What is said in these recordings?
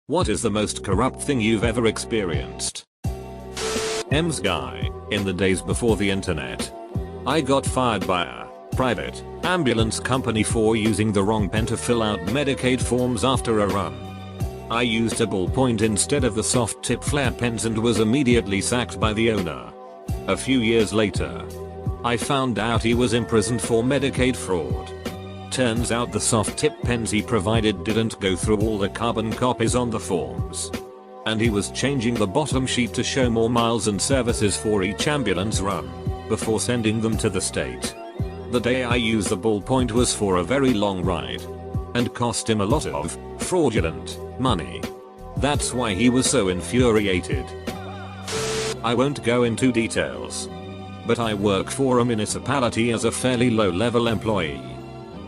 What is the most corrupt thing you've ever experienced? M's guy, in the days before the internet. I got fired by a private ambulance company for using the wrong pen to fill out Medicaid forms after a run. I used a ballpoint instead of the soft tip flare pens and was immediately sacked by the owner. A few years later, I found out he was imprisoned for Medicaid fraud. Turns out the soft tip pens he provided didn't go through all the carbon copies on the forms. And he was changing the bottom sheet to show more miles and services for each ambulance run, before sending them to the state. The day I used the ballpoint was for a very long ride. And cost him a lot of fraudulent money. That's why he was so infuriated. I won't go into details. But I work for a municipality as a fairly low-level employee.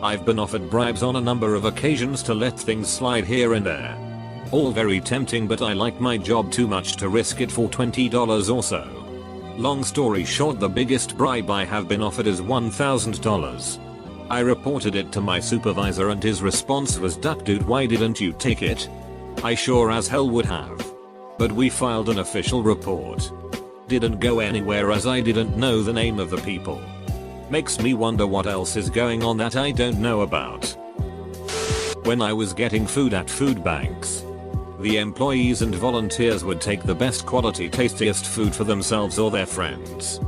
I've been offered bribes on a number of occasions to let things slide here and there. All very tempting, but I like my job too much to risk it for $20 or so. Long story short, the biggest bribe I have been offered is $1,000. I reported it to my supervisor and his response was, "Duck dude, why didn't you take it?" I sure as hell would have. But we filed an official report. Didn't go anywhere as I didn't know the name of the people. Makes me wonder what else is going on that I don't know about. When I was getting food at food banks, the employees and volunteers would take the best quality, tastiest food for themselves or their friends.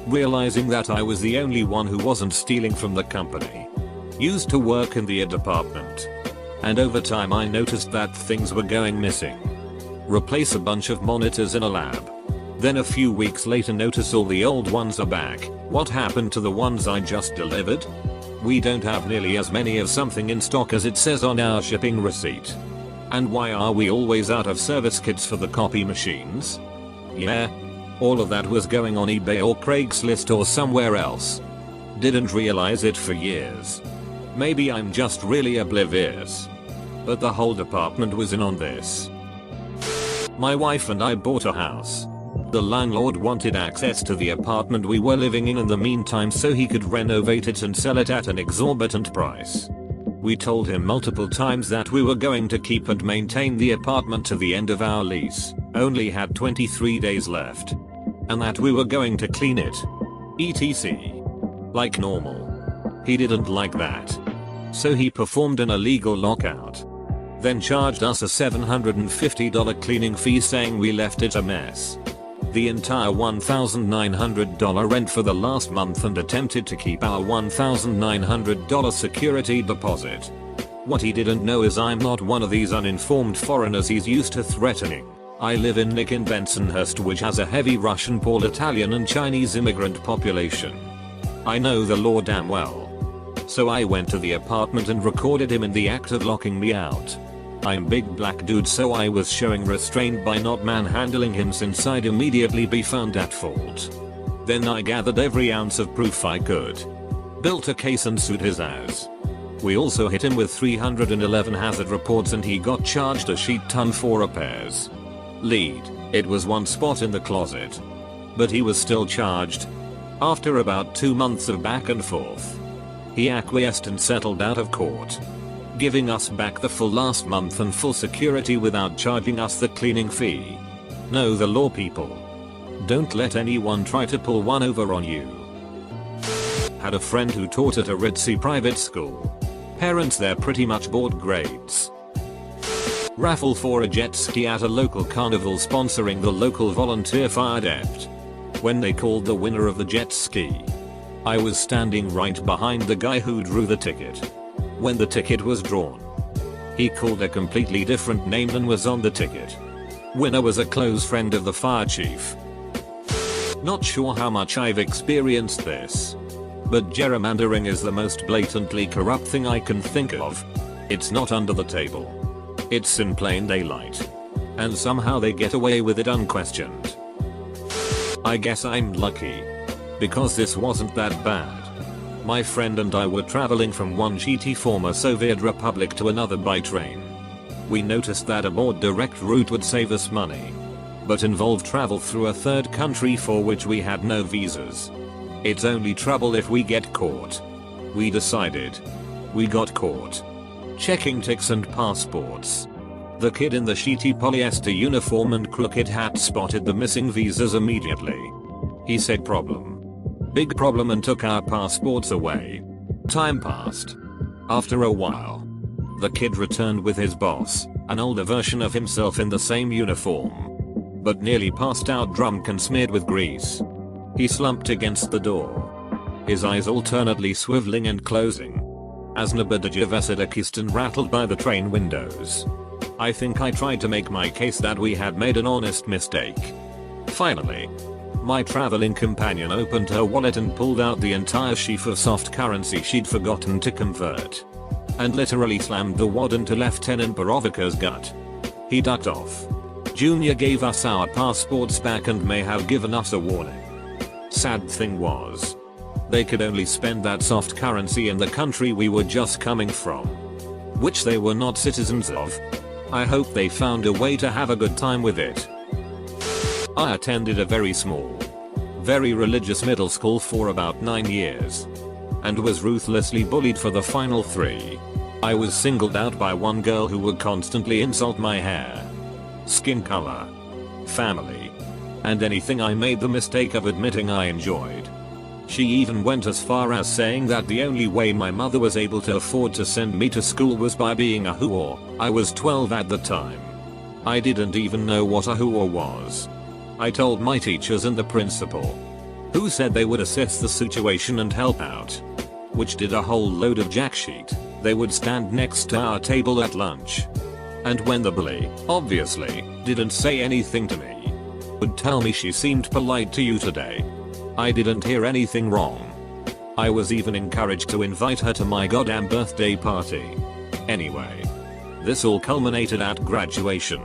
Realizing that I was the only one who wasn't stealing from the company. Used to work in the department. And over time I noticed that things were going missing. Replace a bunch of monitors in a lab. Then a few weeks later notice all the old ones are back. What happened to the ones I just delivered? We don't have nearly as many of something in stock as it says on our shipping receipt. And why are we always out of service kits for the copy machines? Yeah. All of that was going on eBay or Craigslist or somewhere else. Didn't realize it for years. Maybe I'm just really oblivious. But the whole department was in on this. My wife and I bought a house. The landlord wanted access to the apartment we were living in the meantime so he could renovate it and sell it at an exorbitant price. We told him multiple times that we were going to keep and maintain the apartment to the end of our lease, only had 23 days left. And that we were going to clean it. etc. Like normal. He didn't like that. So he performed an illegal lockout. Then charged us a $750 cleaning fee saying we left it a mess. The entire $1,900 rent for the last month and attempted to keep our $1,900 security deposit. What he didn't know is I'm not one of these uninformed foreigners he's used to threatening. I live in Nick in Bensonhurst, which has a heavy Russian, Pole, Italian and Chinese immigrant population. I know the law damn well. So I went to the apartment and recorded him in the act of locking me out. I'm big black dude, so I was showing restraint by not manhandling him since I'd immediately be found at fault. Then I gathered every ounce of proof I could. Built a case and sued his ass. We also hit him with 311 hazard reports and he got charged a shit ton for repairs. Lead, it was one spot in the closet. But he was still charged. After about 2 months of back and forth, he acquiesced and settled out of court, giving us back the full last month and full security without charging us the cleaning fee. Know the law, people. Don't let anyone try to pull one over on you. Had a friend who taught at a ritzy private school. Parents there pretty much bought grades. Raffle for a jet ski at a local carnival sponsoring the local volunteer fire adept. When they called the winner of the jet ski, I was standing right behind the guy who drew the ticket. When the ticket was drawn, he called a completely different name than was on the ticket. Winner was a close friend of the fire chief. Not sure how much I've experienced this, but gerrymandering is the most blatantly corrupt thing I can think of. It's not under the table. It's in plain daylight. And somehow they get away with it unquestioned. I guess I'm lucky, because this wasn't that bad. My friend and I were traveling from one shitty former Soviet republic to another by train. We noticed that a more direct route would save us money, but involved travel through a third country for which we had no visas. It's only trouble if we get caught. We decided. We got caught checking tickets and passports. The kid in the sheety polyester uniform and crooked hat spotted the missing visas immediately. He said problem. Big problem, and took our passports away. Time passed. After a while, the kid returned with his boss, an older version of himself in the same uniform, but nearly passed out drunk and smeared with grease. He slumped against the door, his eyes alternately swiveling and closing, as Nabadajavasadakistan rattled by the train windows. I think I tried to make my case that we had made an honest mistake. Finally, my traveling companion opened her wallet and pulled out the entire sheaf of soft currency she'd forgotten to convert, and literally slammed the wad into Lieutenant Borovica's gut. He ducked off. Junior gave us our passports back and may have given us a warning. Sad thing was, they could only spend that soft currency in the country we were just coming from, which they were not citizens of. I hope they found a way to have a good time with it. I attended a very small, very religious middle school for about 9 years, and was ruthlessly bullied for the final 3. I was singled out by one girl who would constantly insult my hair, skin color, family, and anything I made the mistake of admitting I enjoyed. She even went as far as saying that the only way my mother was able to afford to send me to school was by being a whore. I was 12 at the time. I didn't even know what a whore was. I told my teachers and the principal, who said they would assess the situation and help out, which did a whole load of jack shit. They would stand next to our table at lunch, and when the bully, obviously, didn't say anything to me, would tell me she seemed polite to you today. I didn't hear anything wrong. I was even encouraged to invite her to my goddamn birthday party. Anyway, this all culminated at graduation,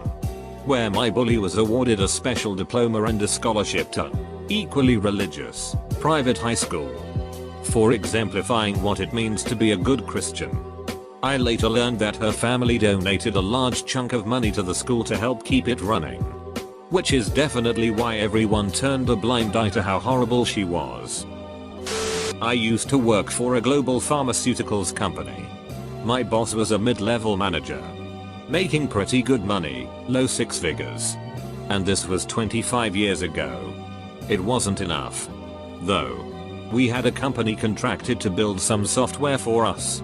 where my bully was awarded a special diploma and a scholarship to equally religious private high school for exemplifying what it means to be a good Christian. I later learned that her family donated a large chunk of money to the school to help keep it running, which is definitely why everyone turned a blind eye to how horrible she was. I used to work for a global pharmaceuticals company. My boss was a mid-level manager, making pretty good money, low 6 figures. And this was 25 years ago. It wasn't enough, though. We had a company contracted to build some software for us.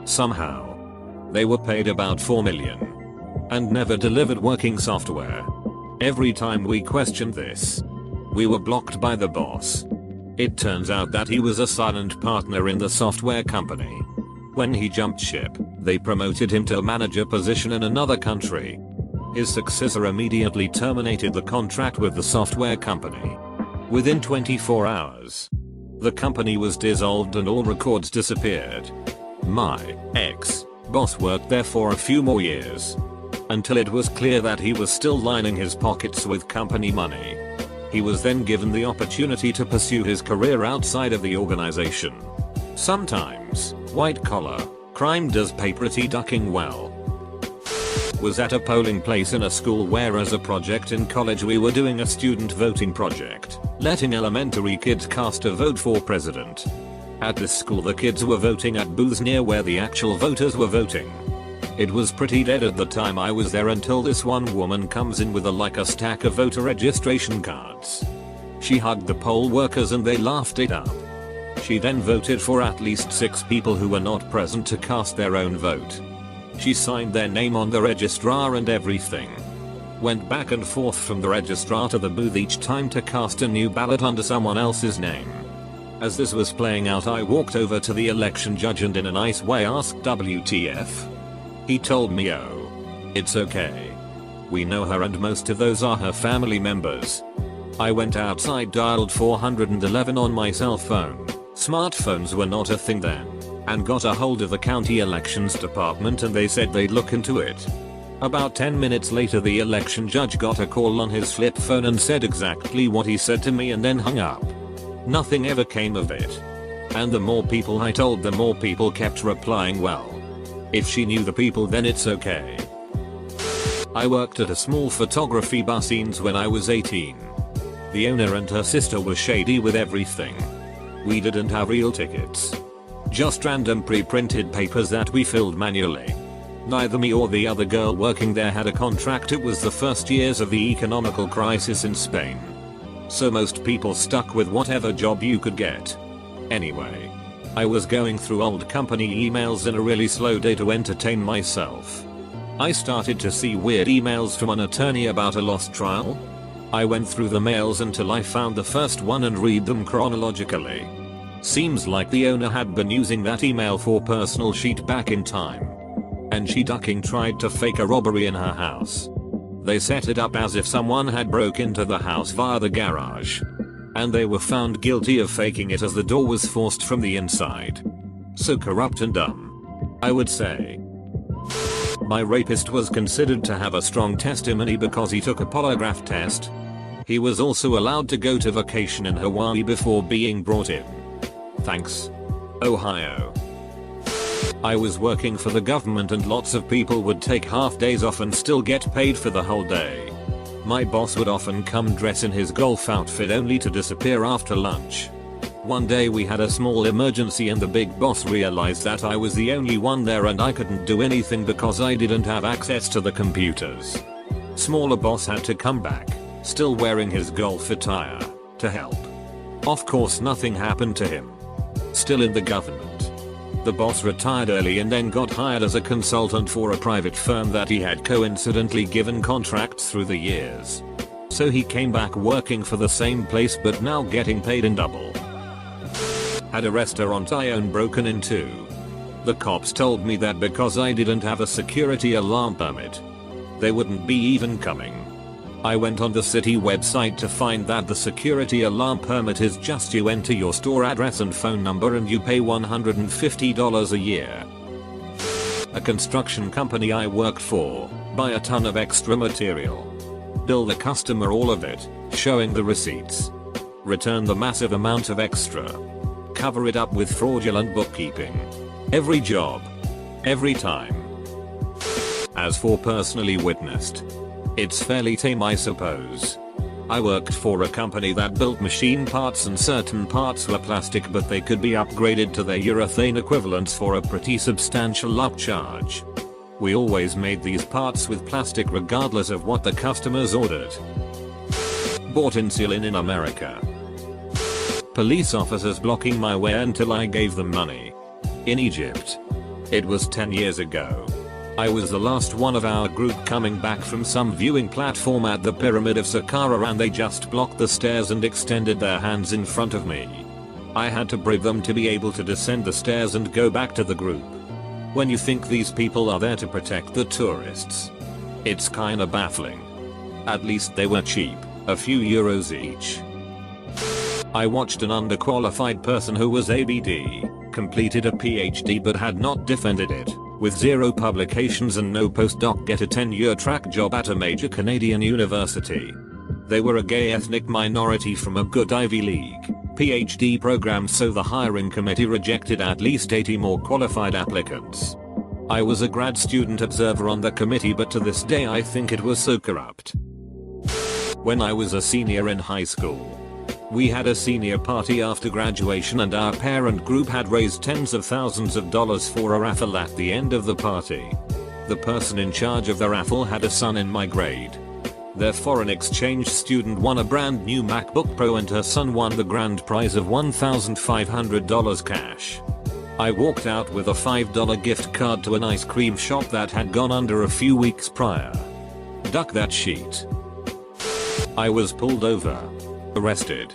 Somehow, they were paid about $4 million and never delivered working software. Every time we questioned this, we were blocked by the boss. It turns out that he was a silent partner in the software company. When he jumped ship, they promoted him to a manager position in another country. His successor immediately terminated the contract with the software company. Within 24 hours, the company was dissolved and all records disappeared. My ex-boss worked there for a few more years, until it was clear that he was still lining his pockets with company money. He was then given the opportunity to pursue his career outside of the organization. Sometimes, white-collar crime does pay pretty ducking well. Was at a polling place in a school where as a project in college we were doing a student voting project, letting elementary kids cast a vote for president. At this school the kids were voting at booths near where the actual voters were voting. It was pretty dead at the time I was there until this one woman comes in with a stack of voter registration cards. She hugged the poll workers and they laughed it up. She then voted for at least 6 people who were not present to cast their own vote. She signed their name on the registrar and everything. Went back and forth from the registrar to the booth each time to cast a new ballot under someone else's name. As this was playing out I walked over to the election judge and in a nice way asked WTF. He told me, oh, it's okay. We know her and most of those are her family members. I went outside, dialed 411 on my cell phone. Smartphones were not a thing then, and got a hold of the county elections department and they said they'd look into it. About 10 minutes later the election judge got a call on his flip phone and said exactly what he said to me and then hung up. Nothing ever came of it. And the more people I told, the more people kept replying, well, if she knew the people then it's okay. I worked at a small photography bar scenes when I was 18. The owner and her sister were shady with everything. We didn't have real tickets, just random pre-printed papers that we filled manually. Neither me or the other girl working there had a contract. It was the first years of the economical crisis in Spain. So most people stuck with whatever job you could get. Anyway, I was going through old company emails in a really slow day to entertain myself. I started to see weird emails from an attorney about a lost trial. I went through the mails until I found the first one and read them chronologically. Seems like the owner had been using that email for personal sheet back in time. And she ducking tried to fake a robbery in her house. They set it up as if someone had broke into the house via the garage. And they were found guilty of faking it as the door was forced from the inside. So corrupt and dumb, I would say. My rapist was considered to have a strong testimony because he took a polygraph test. He was also allowed to go to vacation in Hawaii before being brought in. Thanks, Ohio. I was working for the government and lots of people would take half days off and still get paid for the whole day. My boss would often come dressed in his golf outfit only to disappear after lunch. One day we had a small emergency and the big boss realized that I was the only one there and I couldn't do anything because I didn't have access to the computers. Smaller boss had to come back, still wearing his golf attire, to help. Of course nothing happened to him. Still in the government. The boss retired early and then got hired as a consultant for a private firm that he had coincidentally given contracts through the years. So he came back working for the same place but now getting paid in double. Had a restaurant I own broken into. The cops told me that because I didn't have a security alarm permit, they wouldn't be even coming. I went on the city website to find that the security alarm permit is just you enter your store address and phone number and you pay $150 a year. A construction company I worked for, buy a ton of extra material. Bill the customer all of it, showing the receipts. Return the massive amount of extra. Cover it up with fraudulent bookkeeping. Every job. Every time. As for personally witnessed, it's fairly tame I suppose. I worked for a company that built machine parts and certain parts were plastic but they could be upgraded to their urethane equivalents for a pretty substantial upcharge. We always made these parts with plastic regardless of what the customers ordered. Bought insulin in America. Police officers blocking my way until I gave them money. In Egypt. It was 10 years ago. I was the last one of our group coming back from some viewing platform at the Pyramid of Saqqara and they just blocked the stairs and extended their hands in front of me. I had to bribe them to be able to descend the stairs and go back to the group. When you think these people are there to protect the tourists, it's kinda baffling. At least they were cheap, a few euros each. I watched an underqualified person who was ABD, completed a PhD but had not defended it, with 0 publications and no postdoc get a tenure track job at a major Canadian university. They were a gay ethnic minority from a good Ivy League PhD program so the hiring committee rejected at least 80 more qualified applicants. I was a grad student observer on the committee but to this day I think it was so corrupt. When I was a senior in high school, we had a senior party after graduation and our parent group had raised tens of thousands of dollars for a raffle at the end of the party. The person in charge of the raffle had a son in my grade. Their foreign exchange student won a brand new MacBook Pro and her son won the grand prize of $1,500 cash. I walked out with a $5 gift card to an ice cream shop that had gone under a few weeks prior. Duck that sheet. I was pulled over, arrested,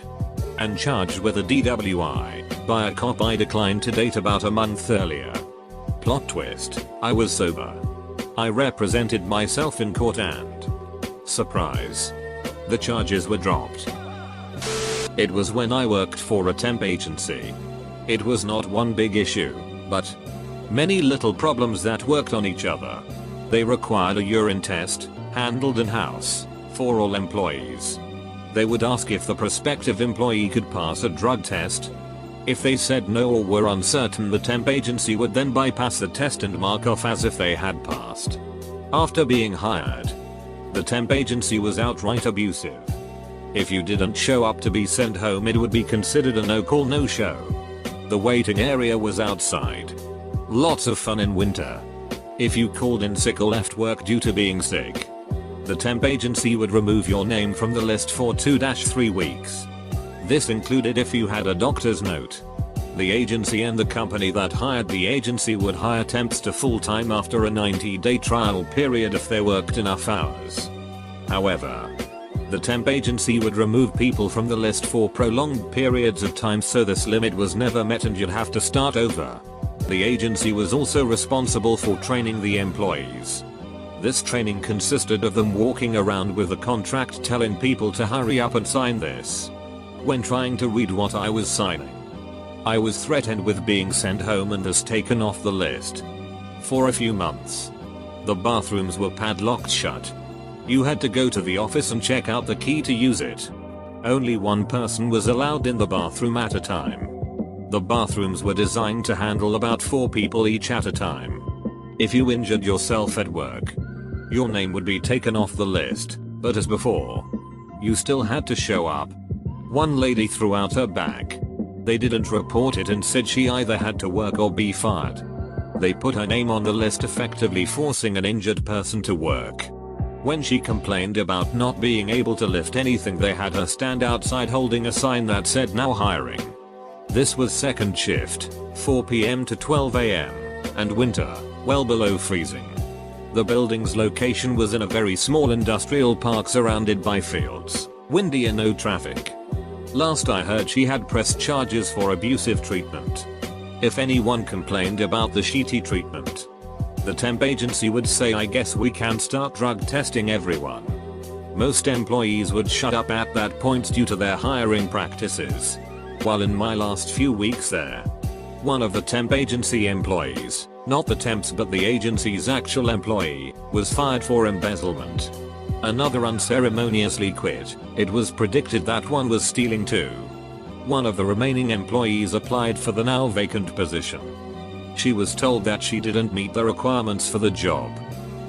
and charged with a DWI by a cop I declined to date about a month earlier. Plot twist, I was sober. I represented myself in court and, surprise, the charges were dropped. It was when I worked for a temp agency. It was not one big issue, but many little problems that worked on each other. They required a urine test, handled in-house, for all employees. They would ask if the prospective employee could pass a drug test. If they said no or were uncertain, the temp agency would then bypass the test and mark off as if they had passed. After being hired, the temp agency was outright abusive. If you didn't show up to be sent home, it would be considered a no-call no-show. The waiting area was outside. Lots of fun in winter. If you called in sick or left work due to being sick, the temp agency would remove your name from the list for 2-3 weeks. This included if you had a doctor's note. The agency and the company that hired the agency would hire temps to full-time after a 90-day trial period if they worked enough hours. However, the temp agency would remove people from the list for prolonged periods of time, so this limit was never met and you'd have to start over. The agency was also responsible for training the employees. This training consisted of them walking around with a contract telling people to hurry up and sign this. When trying to read what I was signing, I was threatened with being sent home and thus taken off the list. For a few months, the bathrooms were padlocked shut. You had to go to the office and check out the key to use it. Only one person was allowed in the bathroom at a time. The bathrooms were designed to handle about 4 people each at a time. If you injured yourself at work, your name would be taken off the list, but as before, you still had to show up. One lady threw out her bag. They didn't report it and said she either had to work or be fired. They put her name on the list, effectively forcing an injured person to work. When she complained about not being able to lift anything, they had her stand outside holding a sign that said "Now hiring." This was second shift, 4 PM to 12 AM, and winter, well below freezing. The building's location was in a very small industrial park surrounded by fields, windy and no traffic. Last I heard, she had pressed charges for abusive treatment. If anyone complained about the shitty treatment, the temp agency would say, "I guess we can start drug testing everyone." Most employees would shut up at that point due to their hiring practices. While in my last few weeks there, one of the temp agency employees, not the temps but the agency's actual employee, was fired for embezzlement. Another unceremoniously quit. It was predicted that one was stealing too. One of the remaining employees applied for the now vacant position. She was told that she didn't meet the requirements for the job.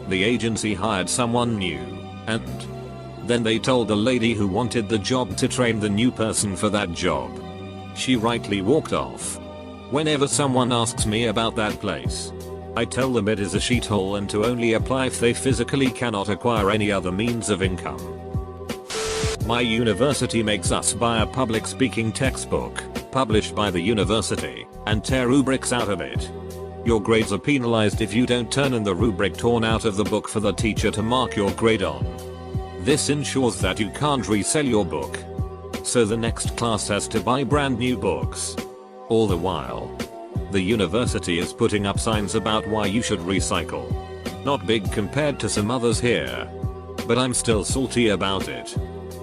The agency hired someone new, and then they told the lady who wanted the job to train the new person for that job. She rightly walked off. Whenever someone asks me about that place, I tell them it is a shithole and to only apply if they physically cannot acquire any other means of income. My university makes us buy a public speaking textbook, published by the university, and tear rubrics out of it. Your grades are penalized if you don't turn in the rubric torn out of the book for the teacher to mark your grade on. This ensures that you can't resell your book, so the next class has to buy brand new books. All the while, the university is putting up signs about why you should recycle. Not big compared to some others here, but I'm still salty about it.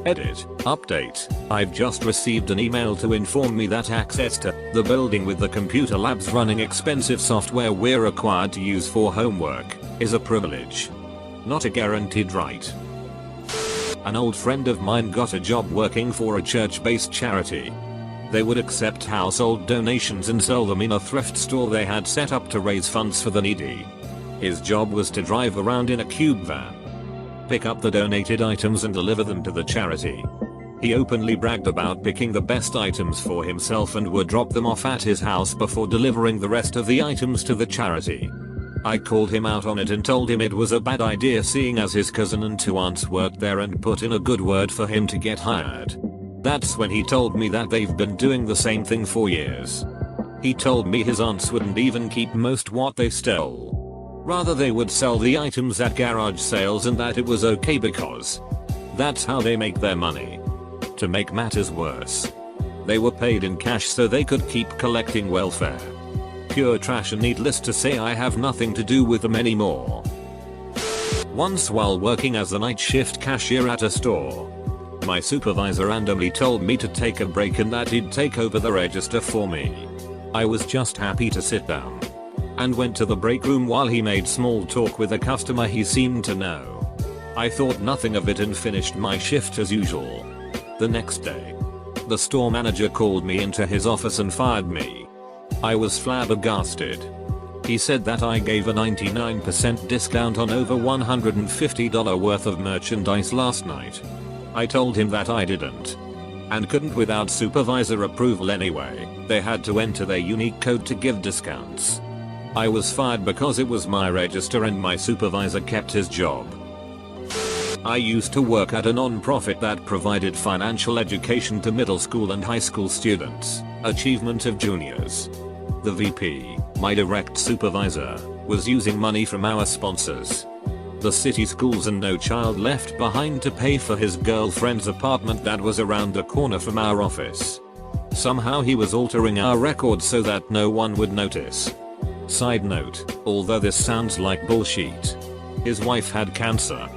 Edit. Update. I've just received an email to inform me that access to the building with the computer labs running expensive software we're required to use for homework is a privilege, not a guaranteed right. An old friend of mine got a job working for a church-based charity. They would accept household donations and sell them in a thrift store they had set up to raise funds for the needy. His job was to drive around in a cube van, pick up the donated items and deliver them to the charity. He openly bragged about picking the best items for himself and would drop them off at his house before delivering the rest of the items to the charity. I called him out on it and told him it was a bad idea, seeing as his cousin and 2 aunts worked there, and put in a good word for him to get hired. That's when he told me that they've been doing the same thing for years. He told me his aunts wouldn't even keep most what they stole. Rather, they would sell the items at garage sales, and that it was okay because that's how they make their money. To make matters worse, they were paid in cash so they could keep collecting welfare. Pure trash, and needless to say, I have nothing to do with them anymore. Once, while working as a night shift cashier at a store, my supervisor randomly told me to take a break and that he'd take over the register for me. I was just happy to sit down and went to the break room while he made small talk with a customer he seemed to know. I thought nothing of it and finished my shift as usual. The next day, the store manager called me into his office and fired me. I was flabbergasted. He said that I gave a 99% discount on over $150 worth of merchandise last night. I told him that I didn't, and couldn't without supervisor approval anyway. They had to enter their unique code to give discounts. I was fired because it was my register and my supervisor kept his job. I used to work at a non-profit that provided financial education to middle school and high school students, achievement of juniors. The VP, my direct supervisor, was using money from our sponsors, the city schools and No Child Left Behind, to pay for his girlfriend's apartment that was around the corner from our office. Somehow he was altering our records so that no one would notice. Side note, although this sounds like bullshit, his wife had cancer.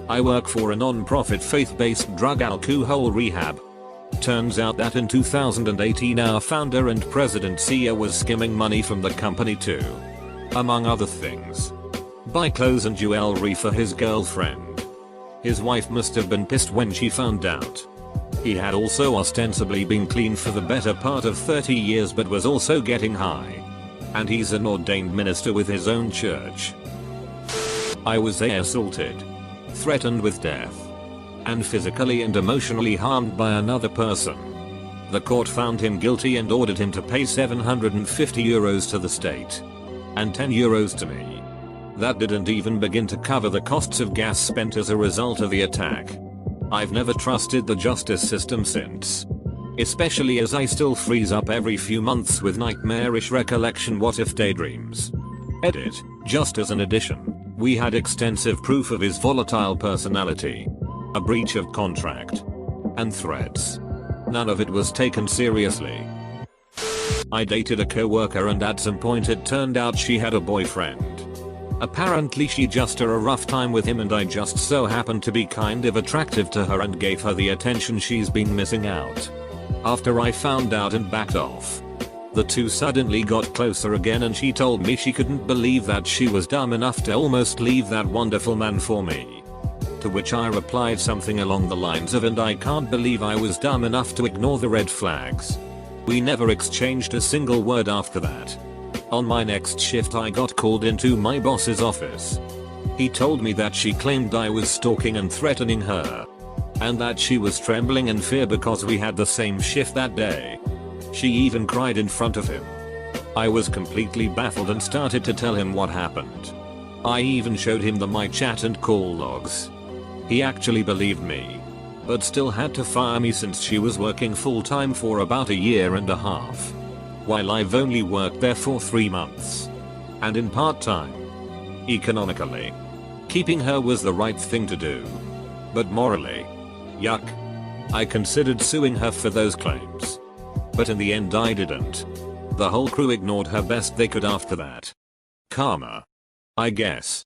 I work for a non-profit faith-based drug alcohol rehab. Turns out that in 2018 our founder and president Sia was skimming money from the company to, among other things, buy clothes and jewelry for his girlfriend. His wife must have been pissed when she found out. He had also ostensibly been clean for the better part of 30 years but was also getting high. And he's an ordained minister with his own church. I was assaulted, threatened with death, and physically and emotionally harmed by another person. The court found him guilty and ordered him to pay €750 to the state and €10 to me. That didn't even begin to cover the costs of gas spent as a result of the attack. I've never trusted the justice system since. Especially as I still freeze up every few months with nightmarish recollection what if daydreams. Edit, just as an addition, we had extensive proof of his volatile personality, a breach of contract, and threats. None of it was taken seriously. I dated a coworker and at some point it turned out she had a boyfriend. Apparently she just had a rough time with him and I just so happened to be kind of attractive to her and gave her the attention she's been missing out. After I found out and backed off, the two suddenly got closer again and she told me she couldn't believe that she was dumb enough to almost leave that wonderful man for me. To which I replied something along the lines of, and I can't believe I was dumb enough to ignore the red flags. We never exchanged a single word after that. On my next shift I got called into my boss's office. He told me that she claimed I was stalking and threatening her, and that she was trembling in fear because we had the same shift that day. She even cried in front of him. I was completely baffled and started to tell him what happened. I even showed him the my chat and call logs. He actually believed me, but still had to fire me since she was working full-time for about 1.5 years, while I've only worked there for 3 months, and in part-time. Economically, keeping her was the right thing to do, but morally, yuck. I considered suing her for those claims, but in the end I didn't. The whole crew ignored her best they could after that. Karma, I guess.